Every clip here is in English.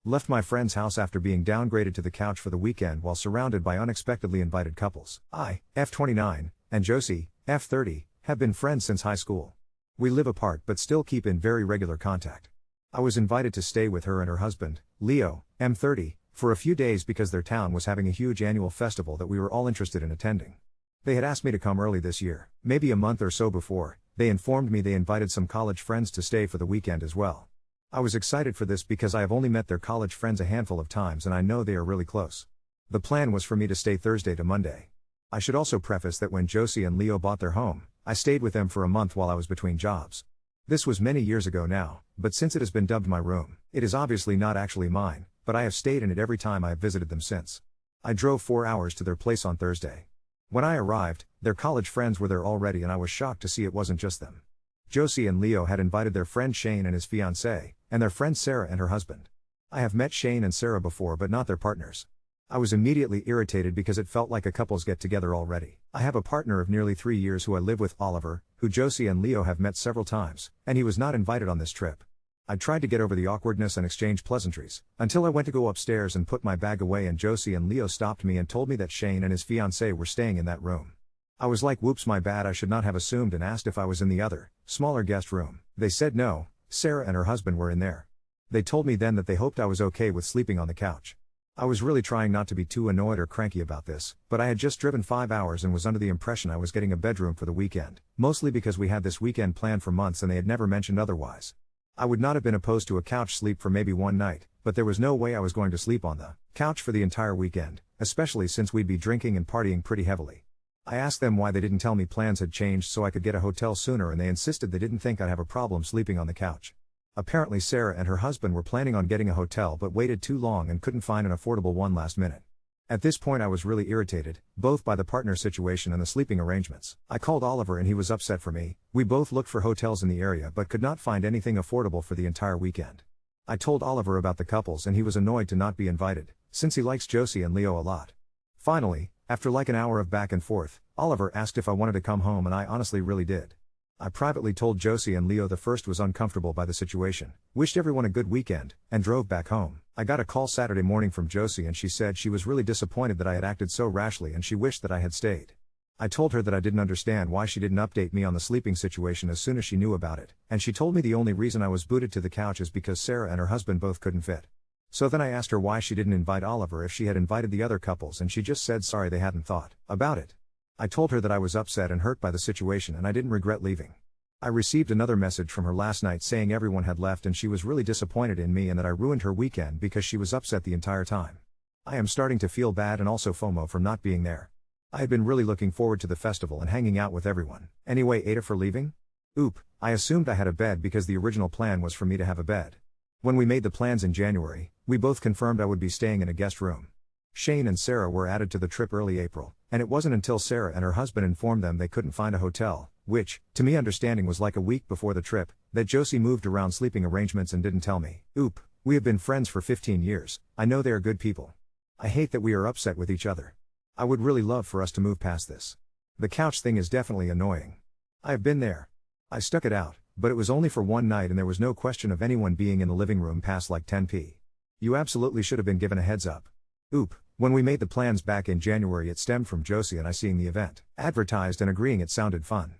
Left my friend's house after being downgraded to the couch for the weekend while surrounded by unexpectedly invited couples. I, F29, and Josie, F30, have been friends since high school. We live apart but still keep in very regular contact. I was invited to stay with her and her husband, Leo, M30, for a few days because their town was having a huge annual festival that we were all interested in attending. They had asked me to come early this year, maybe a month or so before. They informed me they invited some college friends to stay for the weekend as well. I was excited for this because I have only met their college friends a handful of times and I know they are really close. The plan was for me to stay Thursday to Monday. I should also preface that when Josie and Leo bought their home, I stayed with them for a month while I was between jobs. This was many years ago now, but since it has been dubbed my room, it is obviously not actually mine, but I have stayed in it every time I have visited them since. I drove 4 hours to their place on Thursday. When I arrived, their college friends were there already and I was shocked to see it wasn't just them. Josie and Leo had invited their friend Shane and his fiancée, and their friend Sarah and her husband. I have met Shane and Sarah before but not their partners. I was immediately irritated because it felt like a couple's get-together already. I have a partner of nearly 3 years who I live with, Oliver, who Josie and Leo have met several times, and he was not invited on this trip. I tried to get over the awkwardness and exchange pleasantries, until I went to go upstairs and put my bag away and Josie and Leo stopped me and told me that Shane and his fiancée were staying in that room. I was like, whoops, my bad, I should not have assumed, and asked if I was in the other, smaller guest room. They said no, Sarah and her husband were in there. They told me then that they hoped I was okay with sleeping on the couch. I was really trying not to be too annoyed or cranky about this, but I had just driven 5 hours and was under the impression I was getting a bedroom for the weekend, mostly because we had this weekend planned for months and they had never mentioned otherwise. I would not have been opposed to a couch sleep for maybe one night, but there was no way I was going to sleep on the couch for the entire weekend, especially since we'd be drinking and partying pretty heavily. I asked them why they didn't tell me plans had changed so I could get a hotel sooner, and they insisted they didn't think I'd have a problem sleeping on the couch. Apparently Sarah and her husband were planning on getting a hotel but waited too long and couldn't find an affordable one last minute. At this point I was really irritated, both by the partner situation and the sleeping arrangements. I called Oliver and he was upset for me. We both looked for hotels in the area but could not find anything affordable for the entire weekend. I told Oliver about the couples and he was annoyed to not be invited, since he likes Josie and Leo a lot. Finally, after like an hour of back and forth, Oliver asked if I wanted to come home and I honestly really did. I privately told Josie and Leo the first was uncomfortable by the situation, wished everyone a good weekend, and drove back home. I got a call Saturday morning from Josie and she said she was really disappointed that I had acted so rashly and she wished that I had stayed. I told her that I didn't understand why she didn't update me on the sleeping situation as soon as she knew about it, and she told me the only reason I was booted to the couch is because Sarah and her husband both couldn't fit. So then I asked her why she didn't invite Oliver if she had invited the other couples, and she just said sorry they hadn't thought about it. I told her that I was upset and hurt by the situation and I didn't regret leaving. I received another message from her last night saying everyone had left and she was really disappointed in me and that I ruined her weekend because she was upset the entire time. I am starting to feel bad and also FOMO from not being there. I had been really looking forward to the festival and hanging out with everyone. Anyway, Ada for leaving? Oop, I assumed I had a bed because the original plan was for me to have a bed. When we made the plans in January, we both confirmed I would be staying in a guest room. Shane and Sarah were added to the trip early April, and it wasn't until Sarah and her husband informed them they couldn't find a hotel, which, to me understanding was like a week before the trip, that Josie moved around sleeping arrangements and didn't tell me. Oop, we have been friends for 15 years, I know they are good people. I hate that we are upset with each other. I would really love for us to move past this. The couch thing is definitely annoying. I have been there. I stuck it out, but it was only for one night and there was no question of anyone being in the living room past like 10 p. You absolutely should have been given a heads up. Oop, when we made the plans back in January it stemmed from Josie and I seeing the event advertised and agreeing it sounded fun.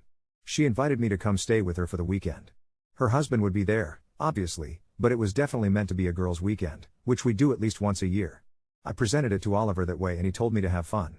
She invited me to come stay with her for the weekend. Her husband would be there, obviously, but it was definitely meant to be a girls' weekend, which we do at least once a year. I presented it to Oliver that way and he told me to have fun.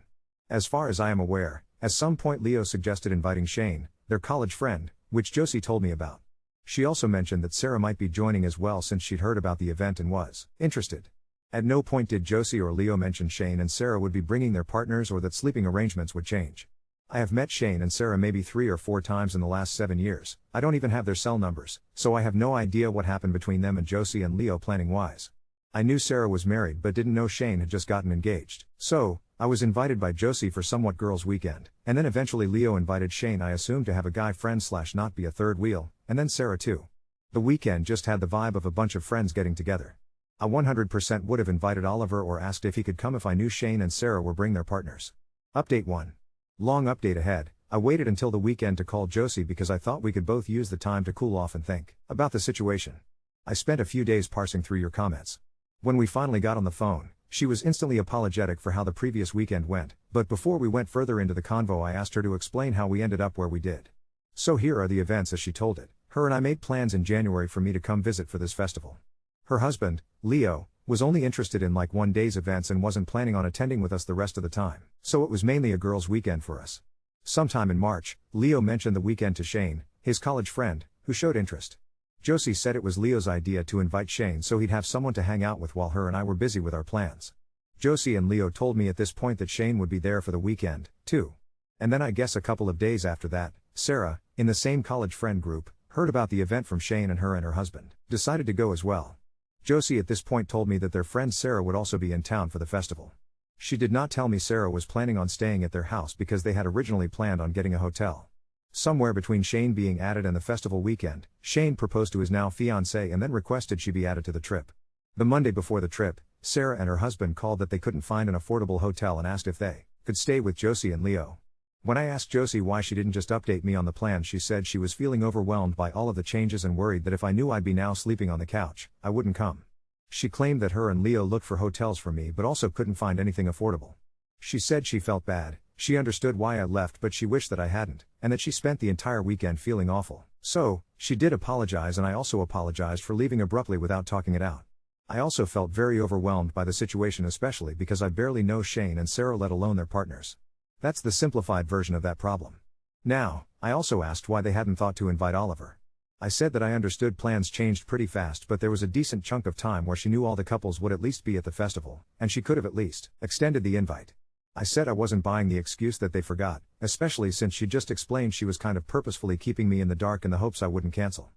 As far as I am aware, at some point Leo suggested inviting Shane, their college friend, which Josie told me about. She also mentioned that Sarah might be joining as well since she'd heard about the event and was interested. At no point did Josie or Leo mention Shane and Sarah would be bringing their partners or that sleeping arrangements would change. I have met Shane and Sarah maybe 3 or 4 times in the last 7 years. I don't even have their cell numbers, so I have no idea what happened between them and Josie and Leo planning-wise. I knew Sarah was married but didn't know Shane had just gotten engaged. So, I was invited by Josie for somewhat girls' weekend, and then eventually Leo invited Shane, I assumed to have a guy friend / not be a third wheel, and then Sarah too. The weekend just had the vibe of a bunch of friends getting together. I 100% would have invited Oliver or asked if he could come if I knew Shane and Sarah were bring their partners. Update 1. Long update ahead. I waited until the weekend to call Josie because I thought we could both use the time to cool off and think about the situation. I spent a few days parsing through your comments. When we finally got on the phone, she was instantly apologetic for how the previous weekend went, but before we went further into the convo I asked her to explain how we ended up where we did. So here are the events as she told it. Her and I made plans in January for me to come visit for this festival. Her husband, Leo, was only interested in like one day's events and wasn't planning on attending with us the rest of the time, so it was mainly a girls' weekend for us. Sometime in March, Leo mentioned the weekend to Shane, his college friend, who showed interest. Josie said it was Leo's idea to invite Shane so he'd have someone to hang out with while her and I were busy with our plans. Josie and Leo told me at this point that Shane would be there for the weekend, too. And then I guess a couple of days after that, Sarah, in the same college friend group, heard about the event from Shane and her husband decided to go as well. Josie at this point told me that their friend Sarah would also be in town for the festival. She did not tell me Sarah was planning on staying at their house because they had originally planned on getting a hotel. Somewhere between Shane being added and the festival weekend, Shane proposed to his now fiancée and then requested she be added to the trip. The Monday before the trip, Sarah and her husband called that they couldn't find an affordable hotel and asked if they could stay with Josie and Leo. When I asked Josie why she didn't just update me on the plan, she said she was feeling overwhelmed by all of the changes and worried that if I knew I'd be now sleeping on the couch, I wouldn't come. She claimed that her and Leo looked for hotels for me but also couldn't find anything affordable. She said she felt bad, she understood why I left but she wished that I hadn't, and that she spent the entire weekend feeling awful. So, she did apologize and I also apologized for leaving abruptly without talking it out. I also felt very overwhelmed by the situation, especially because I barely know Shane and Sarah, let alone their partners. That's the simplified version of that problem. Now, I also asked why they hadn't thought to invite Oliver. I said that I understood plans changed pretty fast, but there was a decent chunk of time where she knew all the couples would at least be at the festival, and she could have at least extended the invite. I said I wasn't buying the excuse that they forgot, especially since she just explained she was kind of purposefully keeping me in the dark in the hopes I wouldn't cancel.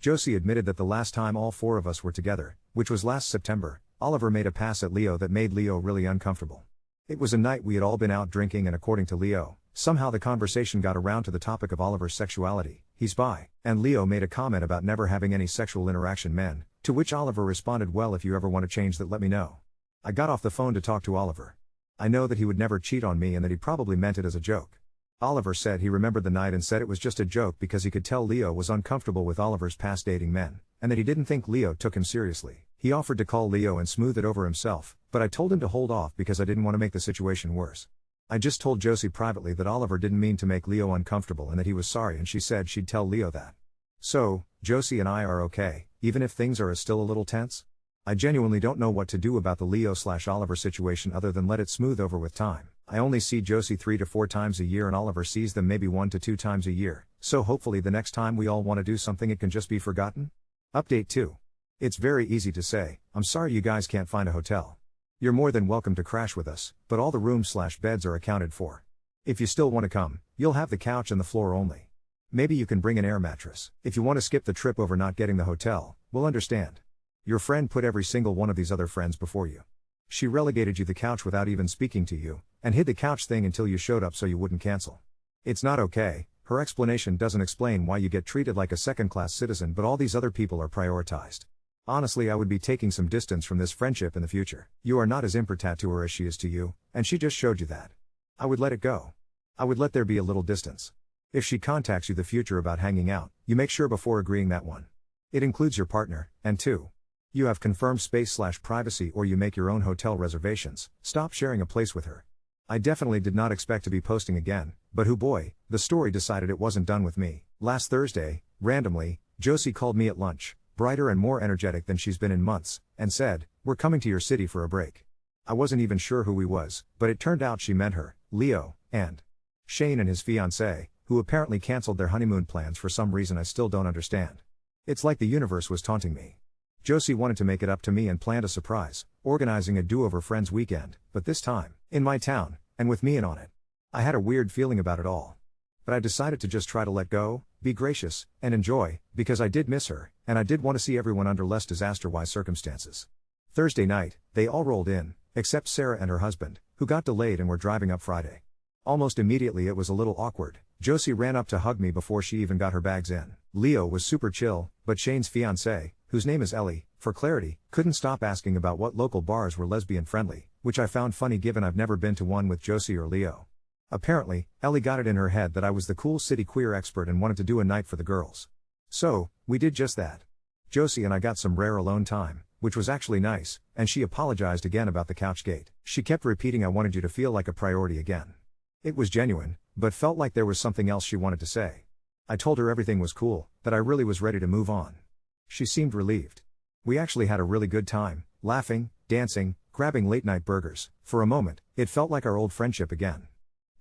Josie admitted that the last time all four of us were together, which was last September, Oliver made a pass at Leo that made Leo really uncomfortable. It was a night we had all been out drinking and according to Leo, somehow the conversation got around to the topic of Oliver's sexuality. He's bi, and Leo made a comment about never having any sexual interaction men, to which Oliver responded, well, if you ever want to change that, let me know. I got off the phone to talk to Oliver. I know that he would never cheat on me and that he probably meant it as a joke. Oliver said he remembered the night and said it was just a joke because he could tell Leo was uncomfortable with Oliver's past dating men, and that he didn't think Leo took him seriously. He offered to call Leo and smooth it over himself, but I told him to hold off because I didn't want to make the situation worse. I just told Josie privately that Oliver didn't mean to make Leo uncomfortable and that he was sorry, and she said she'd tell Leo that. So, Josie and I are okay, even if things are still a little tense? I genuinely don't know what to do about the Leo/Oliver situation other than let it smooth over with time. I only see Josie 3 to 4 times a year and Oliver sees them maybe 1 to 2 times a year, so hopefully the next time we all want to do something it can just be forgotten? Update 2. It's very easy to say, I'm sorry you guys can't find a hotel. You're more than welcome to crash with us, but all the rooms/beds are accounted for. If you still want to come, you'll have the couch and the floor only. Maybe you can bring an air mattress. If you want to skip the trip over not getting the hotel, we'll understand. Your friend put every single one of these other friends before you. She relegated you the couch without even speaking to you, and hid the couch thing until you showed up so you wouldn't cancel. It's not okay. Her explanation doesn't explain why you get treated like a second-class citizen but all these other people are prioritized. Honestly, I would be taking some distance from this friendship in the future. You are not as important to her as she is to you, and she just showed you that. I would let it go. I would let there be a little distance. If she contacts you the future about hanging out, you make sure before agreeing that 1. It includes your partner, and 2. You have confirmed space/privacy or you make your own hotel reservations. Stop sharing a place with her. I definitely did not expect to be posting again, but hoo boy, the story decided it wasn't done with me. Last Thursday, randomly, Josie called me at lunch, brighter and more energetic than she's been in months, and said, we're coming to your city for a break. I wasn't even sure who he was, but it turned out she meant her, Leo, and Shane and his fiancée, who apparently cancelled their honeymoon plans for some reason I still don't understand. It's like the universe was taunting me. Josie wanted to make it up to me and planned a surprise, organizing a do-over friends weekend, but this time, in my town, and with me in on it. I had a weird feeling about it all. But I decided to just try to let go, be gracious, and enjoy, because I did miss her, and I did want to see everyone under less disaster-wise circumstances. Thursday night, they all rolled in, except Sarah and her husband, who got delayed and were driving up Friday. Almost immediately it was a little awkward. Josie ran up to hug me before she even got her bags in. Leo was super chill, but Shane's fiancée, whose name is Ellie, for clarity, couldn't stop asking about what local bars were lesbian-friendly, which I found funny given I've never been to one with Josie or Leo. Apparently, Ellie got it in her head that I was the cool city queer expert and wanted to do a night for the girls. So, we did just that. Josie and I got some rare alone time, which was actually nice, and she apologized again about the couch gate. She kept repeating, "I wanted you to feel like a priority again." It was genuine, but felt like there was something else she wanted to say. I told her everything was cool, that I really was ready to move on. She seemed relieved. We actually had a really good time, laughing, dancing, grabbing late-night burgers. For a moment, it felt like our old friendship again.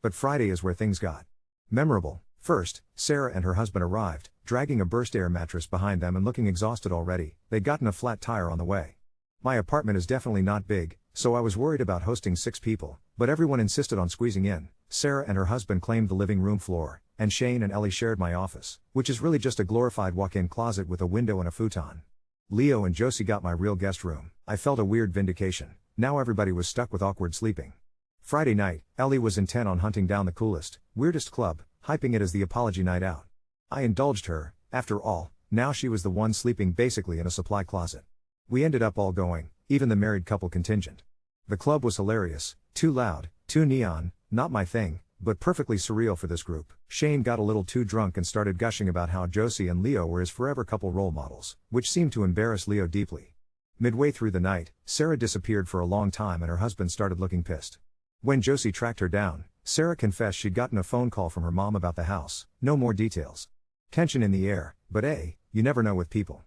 But Friday is where things got memorable. First, Sarah and her husband arrived, dragging a burst air mattress behind them and looking exhausted already. They'd gotten a flat tire on the way. My apartment is definitely not big, so I was worried about hosting 6 people, but everyone insisted on squeezing in. Sarah and her husband claimed the living room floor, and Shane and Ellie shared my office, which is really just a glorified walk-in closet with a window and a futon. Leo and Josie got my real guest room. I felt a weird vindication. Now everybody was stuck with awkward sleeping. Friday night, Ellie was intent on hunting down the coolest, weirdest club, hyping it as the apology night out. I indulged her. After all, now she was the one sleeping basically in a supply closet. We ended up all going, even the married couple contingent. The club was hilarious, too loud, too neon, not my thing, but perfectly surreal for this group. Shane got a little too drunk and started gushing about how Josie and Leo were his forever couple role models, which seemed to embarrass Leo deeply. Midway through the night, Sarah disappeared for a long time and her husband started looking pissed. When Josie tracked her down, Sarah confessed she'd gotten a phone call from her mom about the house. No more details. Tension in the air, but you never know with people.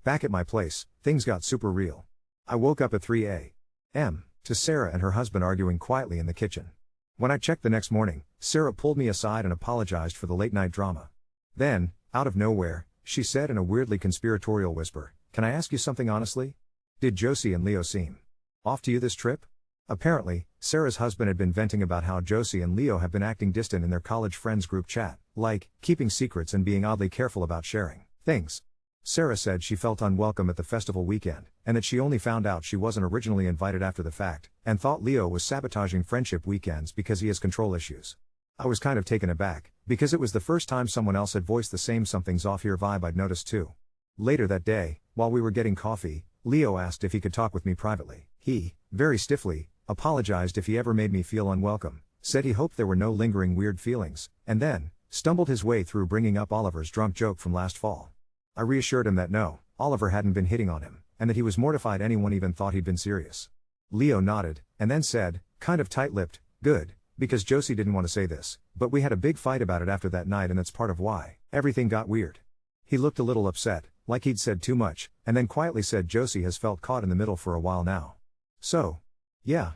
Back at my place, things got super real. I woke up at 3 a.m. to Sarah and her husband arguing quietly in the kitchen. When I checked the next morning, Sarah pulled me aside and apologized for the late-night drama. Then, out of nowhere, she said in a weirdly conspiratorial whisper, "Can I ask you something honestly? Did Josie and Leo seem off to you this trip?" Apparently, Sarah's husband had been venting about how Josie and Leo have been acting distant in their college friends group chat, like, keeping secrets and being oddly careful about sharing things. Sarah said she felt unwelcome at the festival weekend, and that she only found out she wasn't originally invited after the fact, and thought Leo was sabotaging friendship weekends because he has control issues. I was kind of taken aback, because it was the first time someone else had voiced the same "something's off here" vibe I'd noticed too. Later that day, while we were getting coffee, Leo asked if he could talk with me privately. He, very stiffly, apologized if he ever made me feel unwelcome, said he hoped there were no lingering weird feelings, and then stumbled his way through bringing up Oliver's drunk joke from last fall. I reassured him that no, Oliver hadn't been hitting on him, and that he was mortified anyone even thought he'd been serious. Leo nodded, and then said, kind of tight-lipped, "Good, because Josie didn't want to say this, but we had a big fight about it after that night and that's part of why everything got weird." He looked a little upset, like he'd said too much, and then quietly said Josie has felt caught in the middle for a while now. So, yeah.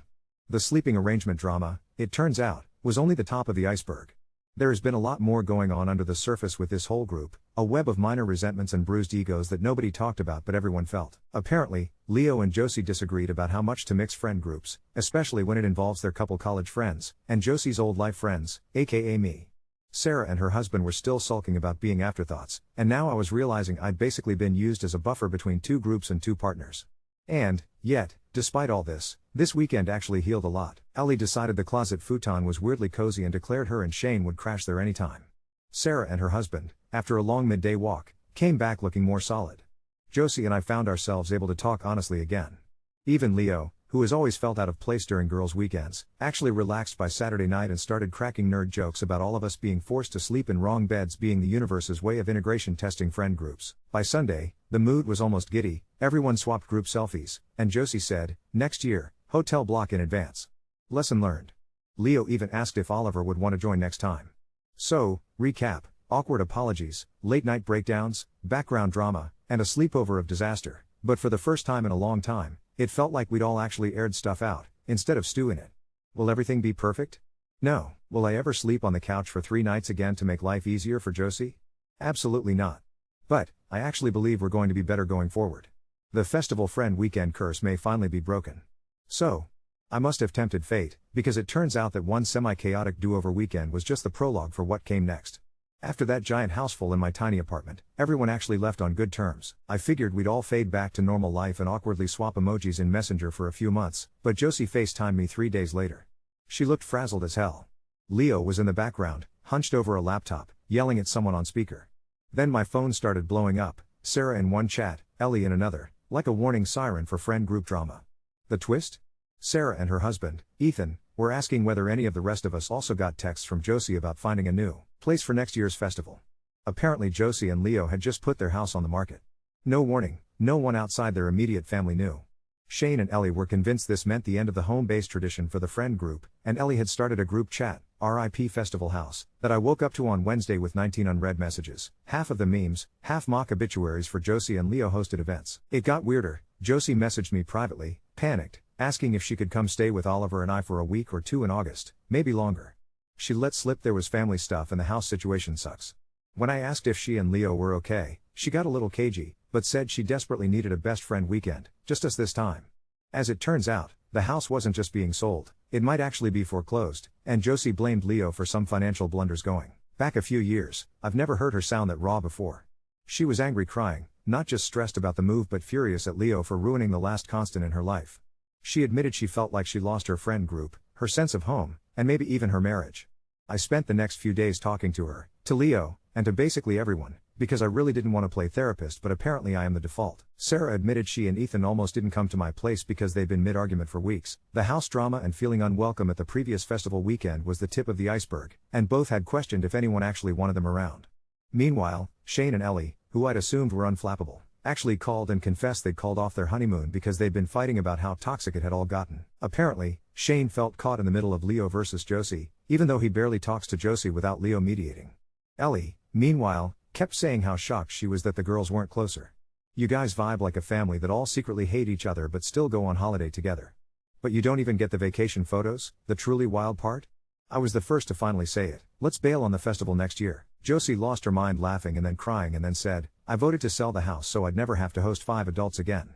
The sleeping arrangement drama, it turns out, was only the top of the iceberg. There has been a lot more going on under the surface with this whole group, a web of minor resentments and bruised egos that nobody talked about but everyone felt. Apparently, Leo and Josie disagreed about how much to mix friend groups, especially when it involves their couple college friends, and Josie's old life friends, aka me. Sarah and her husband were still sulking about being afterthoughts, and now I was realizing I'd basically been used as a buffer between 2 groups and 2 partners. And, yet, despite all this weekend actually healed a lot. Ellie decided the closet futon was weirdly cozy and declared her and Shane would crash there anytime. Sarah and her husband, after a long midday walk, came back looking more solid. Josie and I found ourselves able to talk honestly again. Even Leo, who has always felt out of place during girls' weekends, actually relaxed by Saturday night and started cracking nerd jokes about all of us being forced to sleep in wrong beds being the universe's way of integration testing friend groups. By Sunday, the mood was almost giddy, everyone swapped group selfies, and Josie said, "Next year, hotel block in advance." Lesson learned. Leo even asked if Oliver would want to join next time. So, recap, awkward apologies, late-night breakdowns, background drama, and a sleepover of disaster, but for the first time in a long time, it felt like we'd all actually aired stuff out, instead of stewing it. Will everything be perfect? No. Will I ever sleep on the couch for 3 nights again to make life easier for Josie? Absolutely not. But, I actually believe we're going to be better going forward. The festival friend weekend curse may finally be broken. So, I must have tempted fate, because it turns out that one semi-chaotic do-over weekend was just the prologue for what came next. After that giant houseful in my tiny apartment, everyone actually left on good terms. I figured we'd all fade back to normal life and awkwardly swap emojis in Messenger for a few months, but Josie FaceTimed me 3 days later. She looked frazzled as hell. Leo was in the background, hunched over a laptop, yelling at someone on speaker. Then my phone started blowing up, Sarah in one chat, Ellie in another, like a warning siren for friend group drama. The twist? Sarah and her husband, Ethan, were asking whether any of the rest of us also got texts from Josie about finding a new place for next year's festival. Apparently Josie and Leo had just put their house on the market. No warning, no one outside their immediate family knew. Shane and Ellie were convinced this meant the end of the home-based tradition for the friend group, and Ellie had started a group chat, RIP Festival House, that I woke up to on Wednesday with 19 unread messages, half of them memes, half mock obituaries for Josie and Leo hosted events. It got weirder. Josie messaged me privately, panicked, asking if she could come stay with Oliver and I for a week or two in August, maybe longer. She let slip there was family stuff and the house situation sucks. When I asked if she and Leo were okay, she got a little cagey, but said she desperately needed a best friend weekend, just us this time. As it turns out, the house wasn't just being sold, it might actually be foreclosed, and Josie blamed Leo for some financial blunders going back a few years. I've never heard her sound that raw before. She was angry, crying, not just stressed about the move but furious at Leo for ruining the last constant in her life. She admitted she felt like she lost her friend group, her sense of home, and maybe even her marriage. I spent the next few days talking to her, to Leo, and to basically everyone, because I really didn't want to play therapist, but apparently I am the default. Sarah admitted she and Ethan almost didn't come to my place because they'd been mid-argument for weeks. The house drama and feeling unwelcome at the previous festival weekend was the tip of the iceberg, and both had questioned if anyone actually wanted them around. Meanwhile, Shane and Ellie, who I'd assumed were unflappable, actually called and confessed they'd called off their honeymoon because they'd been fighting about how toxic it had all gotten. Apparently, Shane felt caught in the middle of Leo versus Josie, even though he barely talks to Josie without Leo mediating. Ellie, meanwhile, kept saying how shocked she was that the girls weren't closer. You guys vibe like a family that all secretly hate each other but still go on holiday together. But you don't even get the vacation photos, the truly wild part? I was the first to finally say it. Let's bail on the festival next year. Josie lost her mind laughing and then crying and then said, I voted to sell the house so I'd never have to host 5 adults again.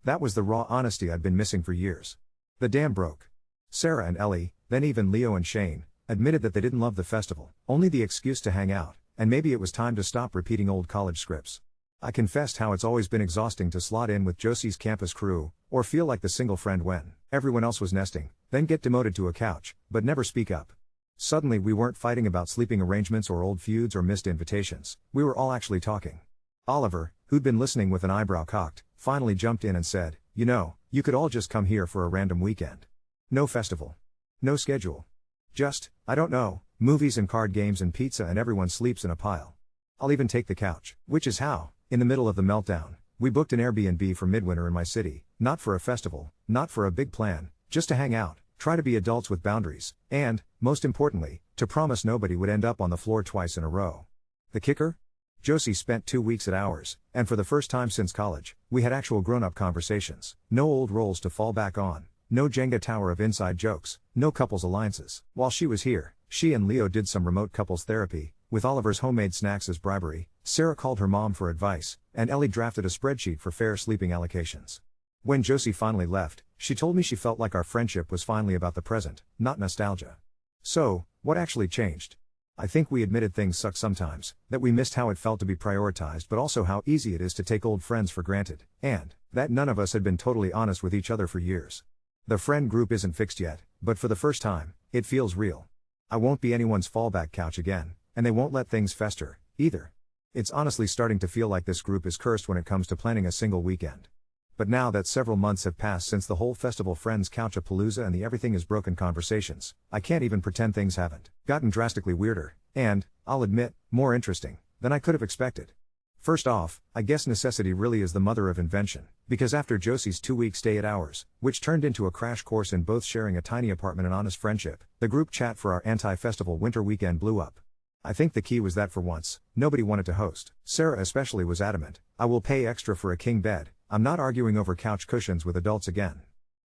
That was the raw honesty I'd been missing for years. The dam broke. Sarah and Ellie, then even Leo and Shane, admitted that they didn't love the festival, only the excuse to hang out, and maybe it was time to stop repeating old college scripts. I confessed how it's always been exhausting to slot in with Josie's campus crew, or feel like the single friend when everyone else was nesting, then get demoted to a couch, but never speak up. Suddenly we weren't fighting about sleeping arrangements or old feuds or missed invitations, we were all actually talking. Oliver, who'd been listening with an eyebrow cocked, finally jumped in and said, you could all just come here for a random weekend. No festival. No schedule. Just, I don't know, movies and card games and pizza and everyone sleeps in a pile. I'll even take the couch. Which is how, in the middle of the meltdown, we booked an Airbnb for midwinter in my city, not for a festival, not for a big plan, just to hang out, try to be adults with boundaries, and, most importantly, to promise nobody would end up on the floor twice in a row. The kicker? Josie spent 2 weeks at ours, and for the first time since college, we had actual grown-up conversations. No old roles to fall back on. No Jenga tower of inside jokes, no couples alliances. While she was here, she and Leo did some remote couples therapy, with Oliver's homemade snacks as bribery. Sarah called her mom for advice, and Ellie drafted a spreadsheet for fair sleeping allocations. When Josie finally left, she told me she felt like our friendship was finally about the present, not nostalgia. So, what actually changed? I think we admitted things suck sometimes, that we missed how it felt to be prioritized but also how easy it is to take old friends for granted, and that none of us had been totally honest with each other for years. The friend group isn't fixed yet, but for the first time, it feels real. I won't be anyone's fallback couch again, and they won't let things fester, either. It's honestly starting to feel like this group is cursed when it comes to planning a single weekend. But now that several months have passed since the whole festival friends couch-a-palooza and the everything is broken conversations, I can't even pretend things haven't gotten drastically weirder, and, I'll admit, more interesting, than I could have expected. First off, I guess necessity really is the mother of invention, because after Josie's 2-week stay at ours, which turned into a crash course in both sharing a tiny apartment and honest friendship, the group chat for our anti-festival winter weekend blew up. I think the key was that for once, nobody wanted to host. Sarah especially was adamant, I will pay extra for a king bed, I'm not arguing over couch cushions with adults again.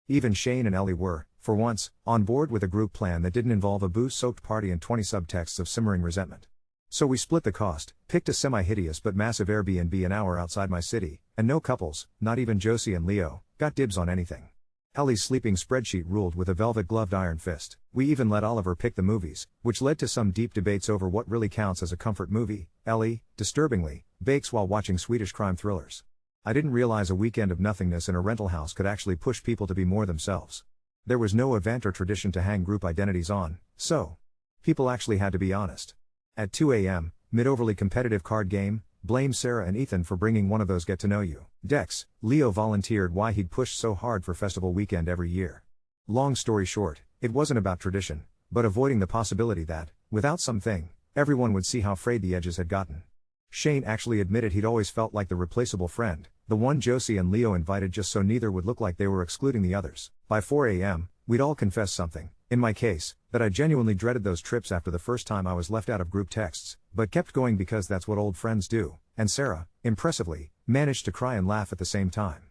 Even Shane and Ellie were, for once, on board with a group plan that didn't involve a booze-soaked party and 20 subtexts of simmering resentment. So we split the cost, picked a semi-hideous but massive Airbnb an hour outside my city, and no couples, not even Josie and Leo, got dibs on anything. Ellie's sleeping spreadsheet ruled with a velvet-gloved iron fist. We even let Oliver pick the movies, which led to some deep debates over what really counts as a comfort movie. Ellie, disturbingly, bakes while watching Swedish crime thrillers. I didn't realize a weekend of nothingness in a rental house could actually push people to be more themselves. There was no event or tradition to hang group identities on, so people actually had to be honest. At 2 a.m., mid-overly competitive card game, blame Sarah and Ethan for bringing one of those get-to-know-you decks. Leo volunteered why he'd pushed so hard for festival weekend every year. Long story short, it wasn't about tradition, but avoiding the possibility that, without something, everyone would see how frayed the edges had gotten. Shane actually admitted he'd always felt like the replaceable friend, The one Josie and Leo invited just so neither would look like they were excluding the others. By 4 a.m., we'd all confess something, in my case, that I genuinely dreaded those trips after the first time I was left out of group texts, but kept going because that's what old friends do, and Sarah, impressively, managed to cry and laugh at the same time.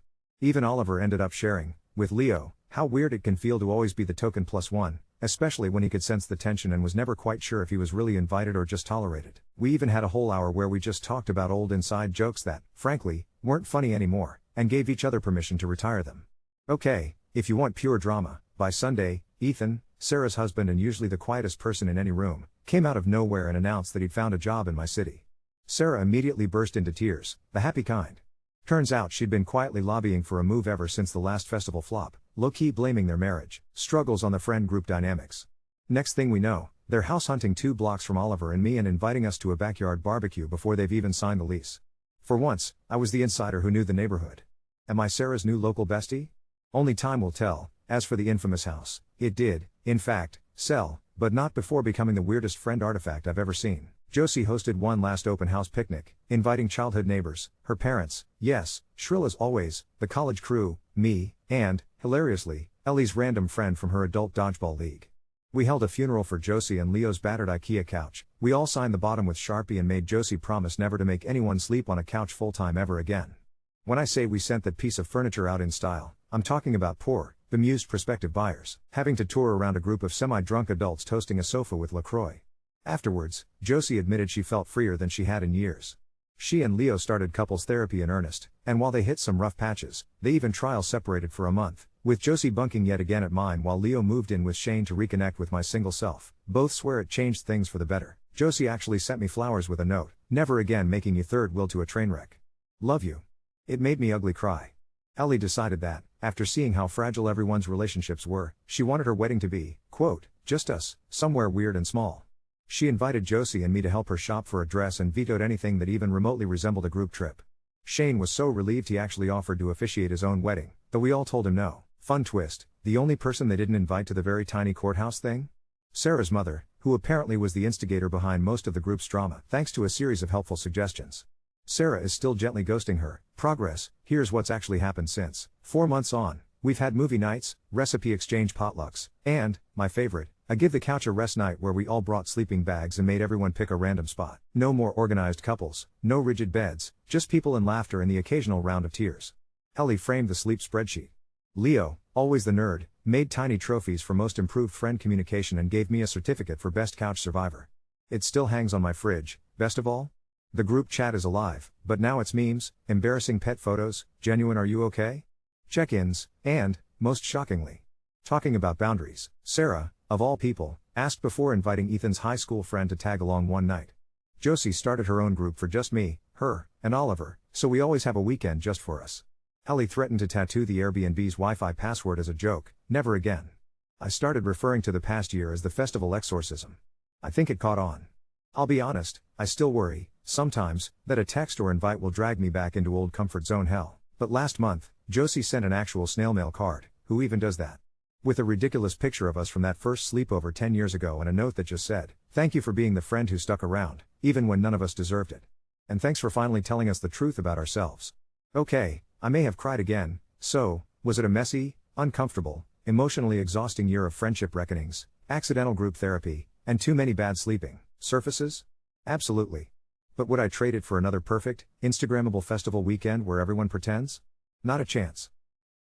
Even Oliver ended up sharing, with Leo, how weird it can feel to always be the token plus one, especially when he could sense the tension and was never quite sure if he was really invited or just tolerated. We even had a whole hour where we just talked about old inside jokes that, frankly, weren't funny anymore, and gave each other permission to retire them. Okay, if you want pure drama, by Sunday, Ethan, Sarah's husband and usually the quietest person in any room, came out of nowhere and announced that he'd found a job in my city. Sarah immediately burst into tears, the happy kind. Turns out she'd been quietly lobbying for a move ever since the last festival flop, low-key blaming their marriage struggles on the friend group dynamics. Next thing we know, they're house hunting 2 blocks from Oliver and me and inviting us to a backyard barbecue before they've even signed the lease. For once, I was the insider who knew the neighborhood. Am I Sarah's new local bestie? Only time will tell. As for the infamous house, it did, in fact, sell, but not before becoming the weirdest friend artifact I've ever seen. Josie hosted one last open house picnic, inviting childhood neighbors, her parents, yes, shrill as always, the college crew, me, and, hilariously, Ellie's random friend from her adult dodgeball league. We held a funeral for Josie and Leo's battered IKEA couch. We all signed the bottom with Sharpie and made Josie promise never to make anyone sleep on a couch full-time ever again. When I say we sent that piece of furniture out in style, I'm talking about poor, bemused prospective buyers, having to tour around a group of semi-drunk adults toasting a sofa with LaCroix. Afterwards, Josie admitted she felt freer than she had in years. She and Leo started couples therapy in earnest, and while they hit some rough patches, they even trial separated for a month, with Josie bunking yet again at mine while Leo moved in with Shane to reconnect with my single self. Both swear it changed things for the better. Josie actually sent me flowers with a note, never again making you third wheel to a train wreck. Love you. It made me ugly cry. Ellie decided that, after seeing how fragile everyone's relationships were, she wanted her wedding to be, quote, just us, somewhere weird and small. She invited Josie and me to help her shop for a dress and vetoed anything that even remotely resembled a group trip. Shane was so relieved he actually offered to officiate his own wedding, though we all told him no. Fun twist, the only person they didn't invite to the very tiny courthouse thing? Sarah's mother, who apparently was the instigator behind most of the group's drama, thanks to a series of helpful suggestions. Sarah is still gently ghosting her. Progress, here's what's actually happened since. 4 months on, we've had movie nights, recipe exchange potlucks, and, my favorite, a give the couch a rest night where we all brought sleeping bags and made everyone pick a random spot. No more organized couples, no rigid beds, just people and laughter and the occasional round of tears. Ellie framed the sleep spreadsheet. Leo, always the nerd, made tiny trophies for most improved friend communication and gave me a certificate for best couch survivor. It still hangs on my fridge. Best of all? The group chat is alive, but now it's memes, embarrassing pet photos, genuine are you okay? Check-ins, and, most shockingly, talking about boundaries. Sarah, of all people, asked before inviting Ethan's high school friend to tag along one night. Josie started her own group for just me, her, and Oliver, so we always have a weekend just for us. Ellie threatened to tattoo the Airbnb's Wi-Fi password as a joke, never again. I started referring to the past year as the festival exorcism. I think it caught on. I'll be honest, I still worry, sometimes, that a text or invite will drag me back into old comfort zone hell. But last month, Josie sent an actual snail mail card. Who even does that? With a ridiculous picture of us from that first sleepover 10 years ago and a note that just said, thank you for being the friend who stuck around, even when none of us deserved it. And thanks for finally telling us the truth about ourselves. Okay, I may have cried again, so, was it a messy, uncomfortable, emotionally exhausting year of friendship reckonings, accidental group therapy, and too many bad sleeping surfaces? Absolutely. But would I trade it for another perfect, Instagrammable festival weekend where everyone pretends? Not a chance.